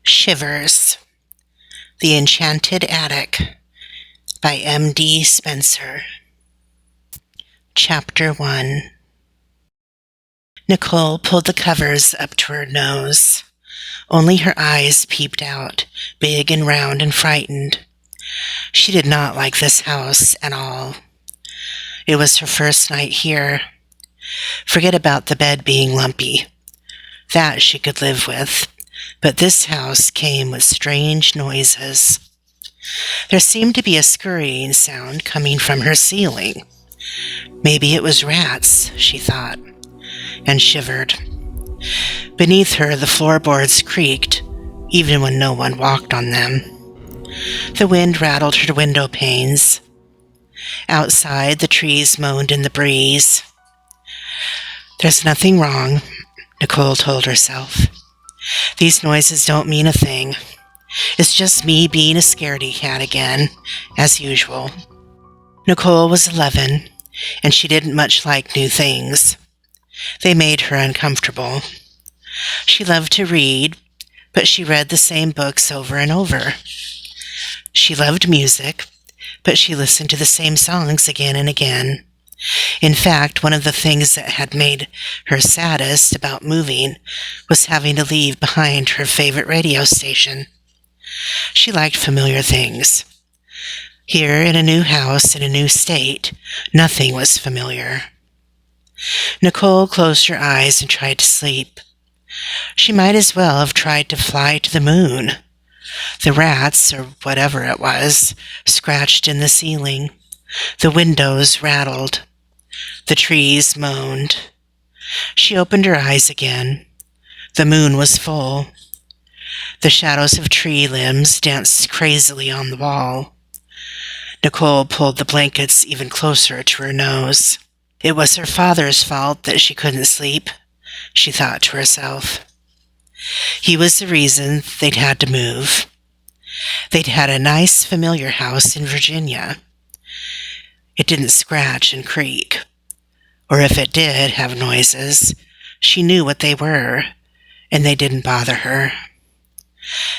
Shivers, The Enchanted Attic by M.D. Spencer. Chapter 1. Nicole pulled the covers up to her nose. Only her eyes peeped out, big and round and frightened. She did not like this house at all. It was her first night here. Forget about the bed being lumpy. That she could live with. But this house came with strange noises. There seemed to be a scurrying sound coming from her ceiling. Maybe it was rats, she thought, and shivered. Beneath her, the floorboards creaked, even when no one walked on them. The wind rattled her window panes. Outside, the trees moaned in the breeze. There's nothing wrong, Nicole told herself. These noises don't mean a thing. It's just me being a scaredy cat again, as usual. Nicole was 11, and she didn't much like new things. They made her uncomfortable. She loved to read, but she read the same books over and over. She loved music, but she listened to the same songs again and again. In fact, one of the things that had made her saddest about moving was having to leave behind her favorite radio station. She liked familiar things. Here, in a new house, in a new state, nothing was familiar. Nicole closed her eyes and tried to sleep. She might as well have tried to fly to the moon. The rats, or whatever it was, scratched in the ceiling. The windows rattled. The trees moaned. She opened her eyes again. The moon was full. The shadows of tree limbs danced crazily on the wall. Nicole pulled the blankets even closer to her nose. It was her father's fault that she couldn't sleep, she thought to herself. He was the reason they'd had to move. They'd had a nice, familiar house in Virginia. It didn't scratch and creak. Or if it did have noises, she knew what they were, and they didn't bother her.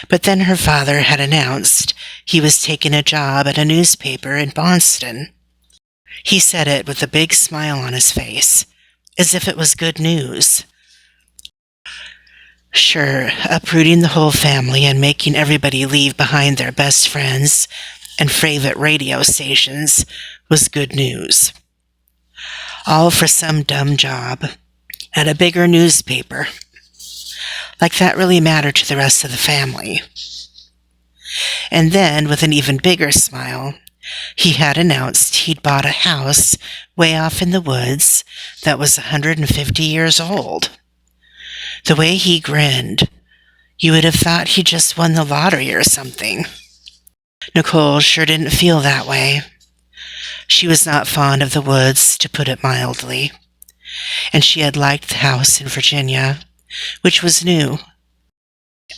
But then her father had announced he was taking a job at a newspaper in Boston. He said it with a big smile on his face, as if it was good news. Sure, uprooting the whole family and making everybody leave behind their best friends and favorite radio stations was good news. All for some dumb job at a bigger newspaper. Like that really mattered to the rest of the family. And then, with an even bigger smile, he had announced he'd bought a house way off in the woods that was 150 years old. The way he grinned, you would have thought he just won the lottery or something. Nicole sure didn't feel that way. She was not fond of the woods, to put it mildly, and she had liked the house in Virginia, which was new.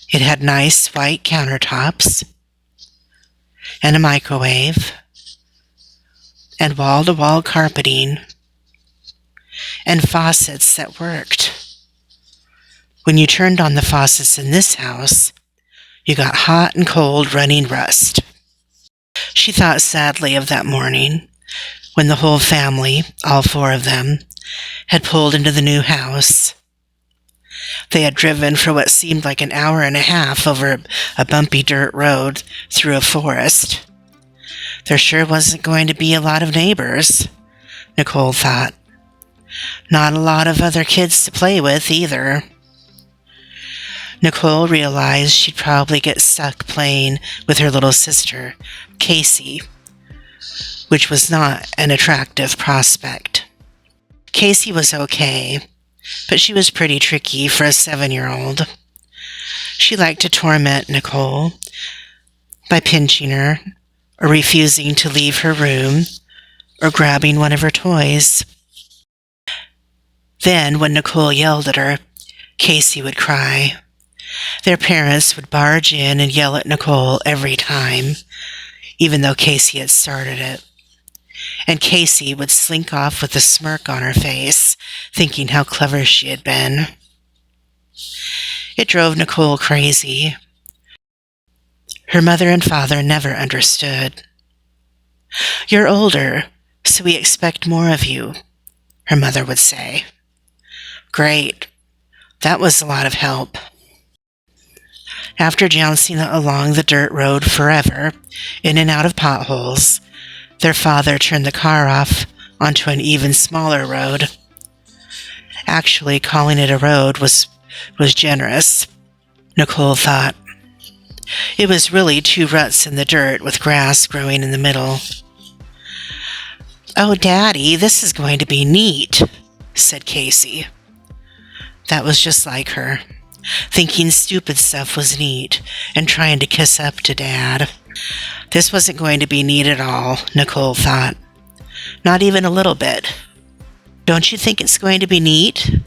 It had nice white countertops, and a microwave, and wall-to-wall carpeting, and faucets that worked. When you turned on the faucets in this house, you got hot and cold running rust. She thought sadly of that morning, when the whole family, all four of them, had pulled into the new house. They had driven for what seemed like an hour and a half over a bumpy dirt road through a forest. There sure wasn't going to be a lot of neighbors, Nicole thought. Not a lot of other kids to play with either. Nicole realized she'd probably get stuck playing with her little sister, Casey, which was not an attractive prospect. Casey was okay, but she was pretty tricky for a 7-year-old. She liked to torment Nicole by pinching her, or refusing to leave her room, or grabbing one of her toys. Then, when Nicole yelled at her, Casey would cry. Their parents would barge in and yell at Nicole every time, even though Casey had started it. And Casey would slink off with a smirk on her face, thinking how clever she had been. It drove Nicole crazy. Her mother and father never understood. "You're older, so we expect more of you," her mother would say. Great. That was a lot of help. After jouncing along the dirt road forever, in and out of potholes, their father turned the car off onto an even smaller road. Actually, calling it a road was generous, Nicole thought. It was really 2 ruts in the dirt with grass growing in the middle. "Oh, Daddy, this is going to be neat," said Casey. That was just like her, thinking stupid stuff was neat and trying to kiss up to Dad. This wasn't going to be neat at all, Nicole thought. Not even a little bit. "Don't you think it's going to be neat?"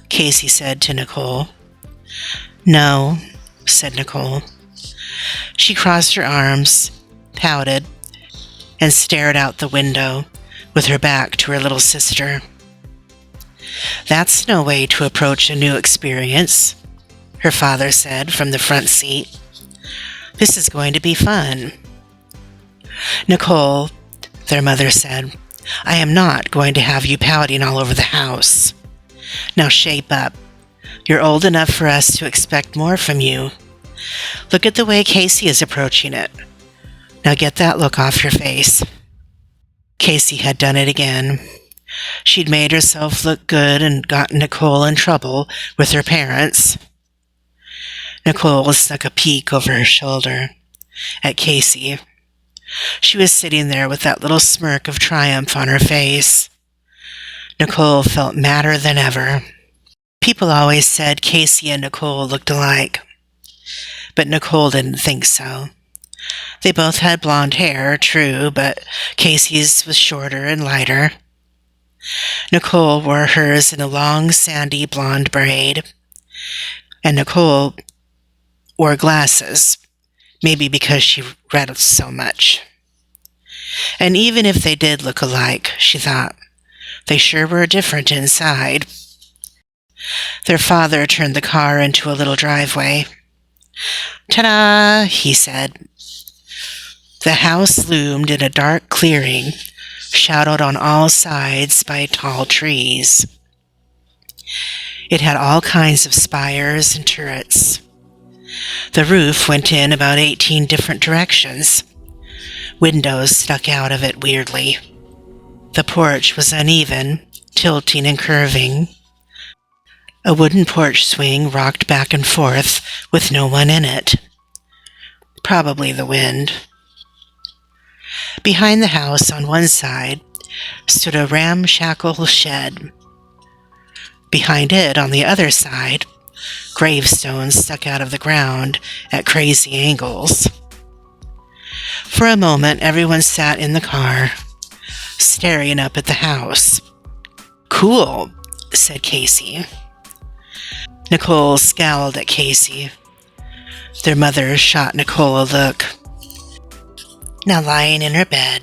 Casey said to Nicole. "No," said Nicole. She crossed her arms, pouted, and stared out the window with her back to her little sister. "That's no way to approach a new experience," her father said from the front seat. "This is going to be fun." "Nicole," their mother said, "I am not going to have you pouting all over the house. Now shape up. You're old enough for us to expect more from you. Look at the way Casey is approaching it. Now get that look off your face." Casey had done it again. She'd made herself look good and gotten Nicole in trouble with her parents. Nicole snuck a peek over her shoulder at Casey. She was sitting there with that little smirk of triumph on her face. Nicole felt madder than ever. People always said Casey and Nicole looked alike, but Nicole didn't think so. They both had blonde hair, true, but Casey's was shorter and lighter. Nicole wore hers in a long, sandy blonde braid, and Nicole wore glasses, maybe because she read so much. And even if they did look alike, she thought, they sure were different inside. Their father turned the car into a little driveway. "Ta-da!" he said. The house loomed in a dark clearing, shadowed on all sides by tall trees. It had all kinds of spires and turrets. The roof went in about 18 different directions. Windows stuck out of it weirdly. The porch was uneven, tilting and curving. A wooden porch swing rocked back and forth with no one in it. Probably the wind. Behind the house on one side stood a ramshackle shed. Behind it, on the other side, gravestones stuck out of the ground at crazy angles. For a moment, everyone sat in the car, staring up at the house. "Cool," said Casey. Nicole scowled at Casey. Their mother shot Nicole a look. Now lying in her bed,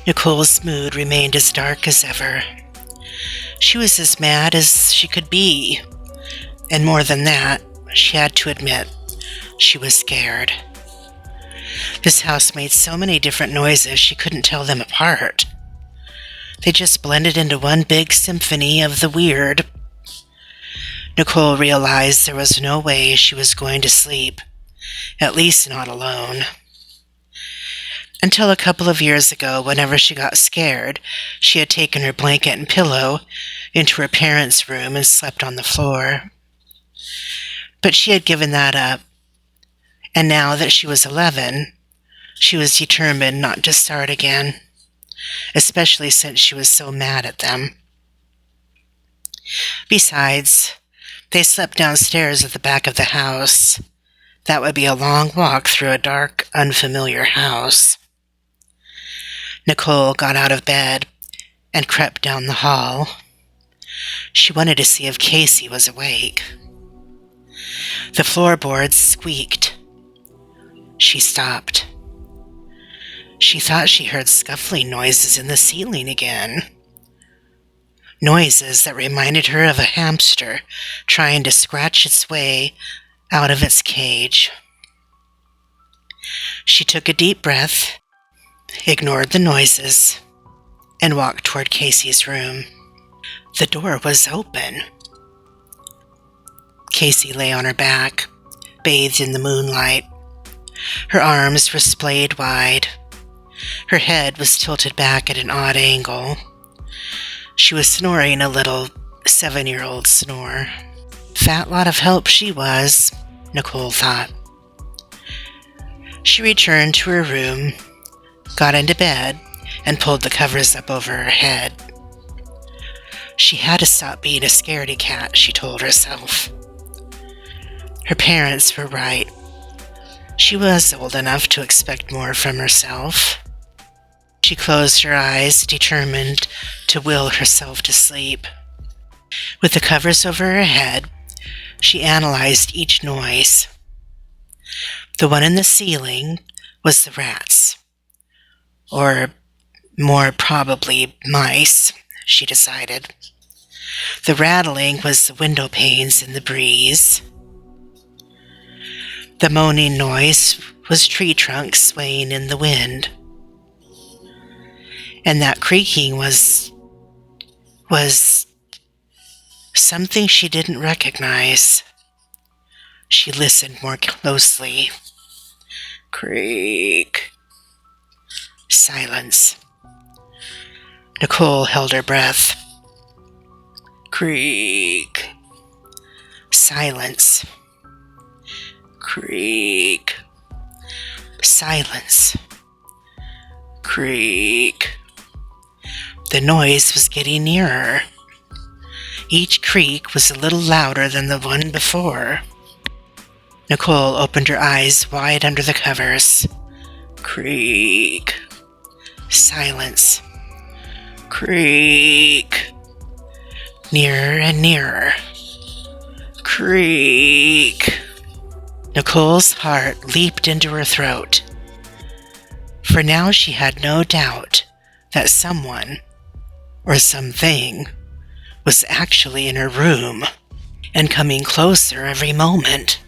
Nicole's mood remained as dark as ever. She was as mad as she could be, and more than that, she had to admit, she was scared. This house made so many different noises she couldn't tell them apart. They just blended into one big symphony of the weird. Nicole realized there was no way she was going to sleep, at least not alone. Until a couple of years ago, whenever she got scared, she had taken her blanket and pillow into her parents' room and slept on the floor. But she had given that up, and now that she was 11, she was determined not to start again, especially since she was so mad at them. Besides, they slept downstairs at the back of the house. That would be a long walk through a dark, unfamiliar house. Nicole got out of bed and crept down the hall. She wanted to see if Casey was awake. The floorboards squeaked. She stopped. She thought she heard scuffling noises in the ceiling again. Noises that reminded her of a hamster trying to scratch its way out of its cage. She took a deep breath, ignored the noises, and walked toward Casey's room. The door was open. Casey lay on her back, bathed in the moonlight. Her arms were splayed wide. Her head was tilted back at an odd angle. She was snoring a little 7-year-old snore. Fat lot of help she was, Nicole thought. She returned to her room, got into bed, and pulled the covers up over her head. She had to stop being a scaredy cat, she told herself. Her parents were right. She was old enough to expect more from herself. She closed her eyes, determined to will herself to sleep. With the covers over her head, she analyzed each noise. The one in the ceiling was the rats, or more probably mice, she decided. The rattling was the window panes in the breeze. The moaning noise was tree trunks swaying in the wind. And that creaking was something she didn't recognize. She listened more closely. Creak. Silence. Nicole held her breath. Creak. Silence. Creak. Silence. Creak. The noise was getting nearer. Each creak was a little louder than the one before. Nicole opened her eyes wide under the covers. Creak. Silence. Creak. Nearer and nearer. Creak. Nicole's heart leaped into her throat. For now she had no doubt that someone, or something, was actually in her room and coming closer every moment.